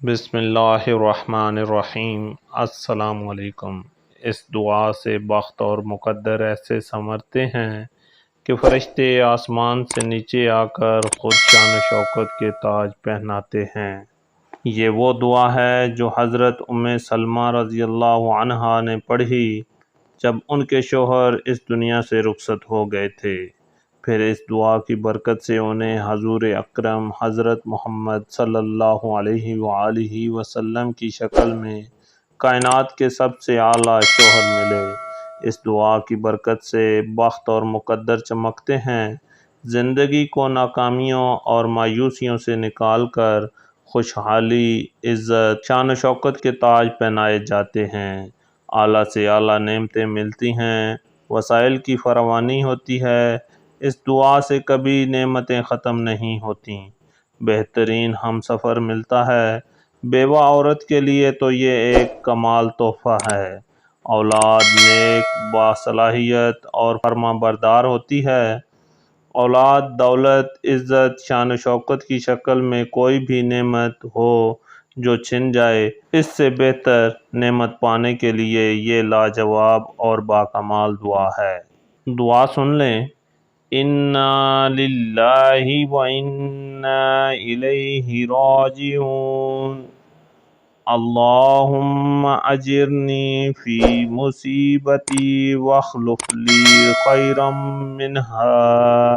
بسم اللہ الرحمن الرحیم۔ السلام علیکم۔ اس دعا سے بخت اور مقدر ایسے سنورتے ہیں کہ فرشتے آسمان سے نیچے آ کر خود شان و شوکت کے تاج پہناتے ہیں۔ یہ وہ دعا ہے جو حضرت ام سلمہ رضی اللہ عنہا نے پڑھی جب ان کے شوہر اس دنیا سے رخصت ہو گئے تھے۔ پھر اس دعا کی برکت سے انہیں حضور اکرم حضرت محمد صلی اللہ علیہ وآلہ وسلم کی شکل میں کائنات کے سب سے اعلیٰ شوہر ملے۔ اس دعا کی برکت سے بخت اور مقدر چمکتے ہیں، زندگی کو ناکامیوں اور مایوسیوں سے نکال کر خوشحالی، عزت، شان و شوکت کے تاج پہنائے جاتے ہیں، اعلیٰ سے اعلیٰ نعمتیں ملتی ہیں، وسائل کی فراوانی ہوتی ہے۔ اس دعا سے کبھی نعمتیں ختم نہیں ہوتیں، بہترین ہم سفر ملتا ہے۔ بیوہ عورت کے لیے تو یہ ایک کمال تحفہ ہے۔ اولاد نیک، باصلاحیت اور فرما بردار ہوتی ہے۔ اولاد، دولت، عزت، شان و شوکت کی شکل میں کوئی بھی نعمت ہو جو چھن جائے، اس سے بہتر نعمت پانے کے لیے یہ لاجواب اور باکمال دعا ہے۔ دعا سن لیں۔ اِنَّا لِلَّهِ وَإِنَّا إِلَيْهِ راجعون۔ اللهم أجرني في مصيبتي واخلف لي خيرا منها۔